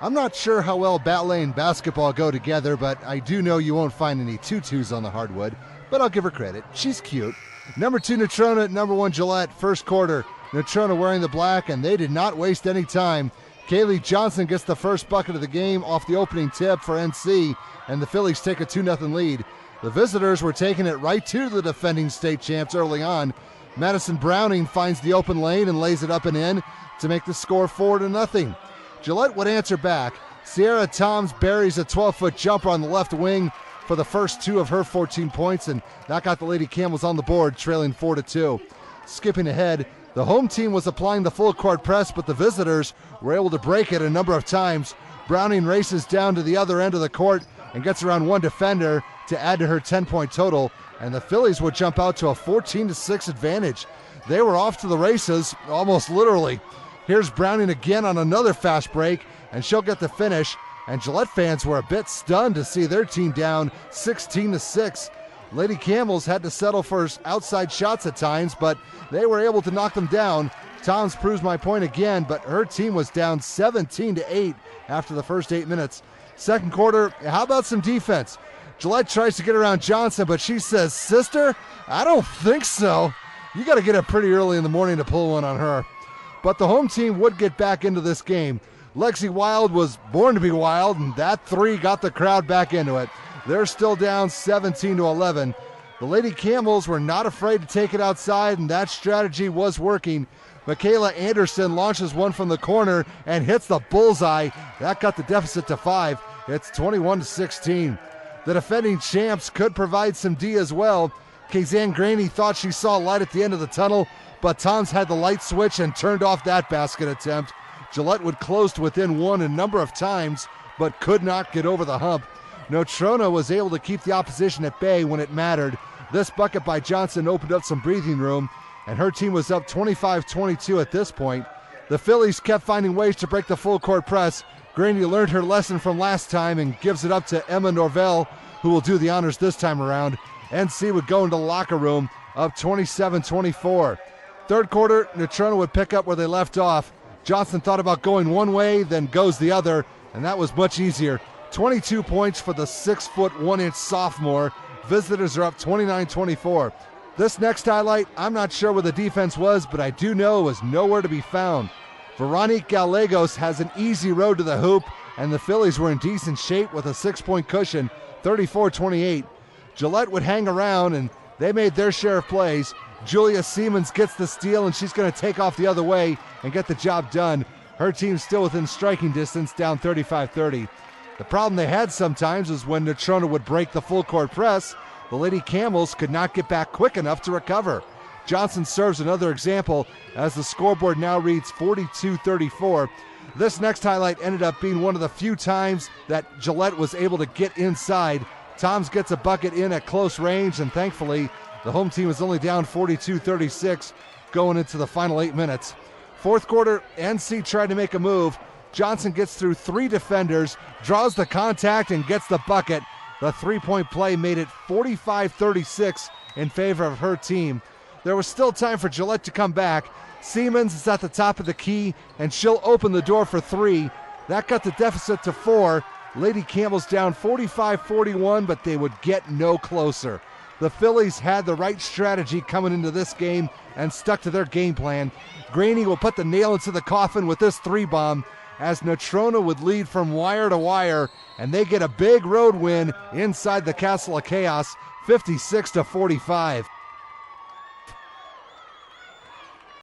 I'm not sure how well ballet and basketball go together, but I do know you won't find any tutus on the hardwood. But I'll give her credit. She's cute. Number 2 Natrona, number 1 Gillette, first quarter. Natrona wearing the black, and they did not waste any time. Kaylee Johnson gets the first bucket of the game off the opening tip for NC, and the Phillies take a 2-0 lead. The visitors were taking it right to the defending state champs early on. Madison Browning finds the open lane and lays it up and in to make the score 4-0. Gillette would answer back. Sierra Toms buries a 12-foot jumper on the left wing for the first 2 of her 14 points, and that got the Lady Camels on the board, trailing 4-2. Skipping ahead, the home team was applying the full court press, but the visitors were able to break it a number of times. Browning races down to the other end of the court and gets around one defender to add to her 10-point total, and the Phillies would jump out to a 14-6 advantage. They were off to the races, almost literally. Here's Browning again on another fast break, and she'll get the finish, and Gillette fans were a bit stunned to see their team down 16-6. Lady Camels had to settle for outside shots at times, but they were able to knock them down. Toms proves my point again, but her team was down 17-8 after the first 8 minutes. Second quarter, how about some defense? Gillette tries to get around Johnson, but she says, "Sister, I don't think so." You got to get up pretty early in the morning to pull one on her. But the home team would get back into this game. Lexi Wild was born to be wild, and that 3 got the crowd back into it. They're still down 17-11. The Lady Camels were not afraid to take it outside, and that strategy was working. Michaela Anderson launches one from the corner and hits the bullseye. That cut the deficit to 5. It's 21-16. The defending champs could provide some D as well. Kazan Graney thought she saw light at the end of the tunnel, but Toms had the light switch and turned off that basket attempt. Gillette would close to within 1 a number of times, but could not get over the hump. Natrona was able to keep the opposition at bay when it mattered. This bucket by Johnson opened up some breathing room, and her team was up 25-22 at this point. The Phillies kept finding ways to break the full court press. Graney learned her lesson from last time and gives it up to Emma Norvell, who will do the honors this time around. NC would go into the locker room up 27-24. Third quarter, Natrona would pick up where they left off. Johnson thought about going one way, then goes the other, and that was much easier. 22 points for the 6-foot 1-inch sophomore. Visitors are up 29-24. This next highlight, I'm not sure where the defense was, but I do know it was nowhere to be found. Veronique Gallegos has an easy road to the hoop, and the Phillies were in decent shape with a 6-point cushion, 34-28. Gillette would hang around, and they made their share of plays. Julia Siemens gets the steal, and she's going to take off the other way and get the job done. Her team's still within striking distance, down 35-30. The problem they had sometimes was when Natrona would break the full court press, the Lady Camels could not get back quick enough to recover. Johnson serves another example as the scoreboard now reads 42-34. This next highlight ended up being one of the few times that Gillette was able to get inside. Toms gets a bucket in at close range, and thankfully the home team is only down 42-36 going into the final 8 minutes. Fourth quarter, NC tried to make a move. Johnson gets through 3 defenders, draws the contact, and gets the bucket. The 3-point play made it 45-36 in favor of her team. There was still time for Gillette to come back. Siemens is at the top of the key, and she'll open the door for 3. That cut the deficit to 4. Lady Camels down 45-41, but they would get no closer. The Phillies had the right strategy coming into this game and stuck to their game plan. Graney will put the nail into the coffin with this 3-bomb, as Natrona would lead from wire to wire, and they get a big road win inside the Castle of Chaos, 56-45.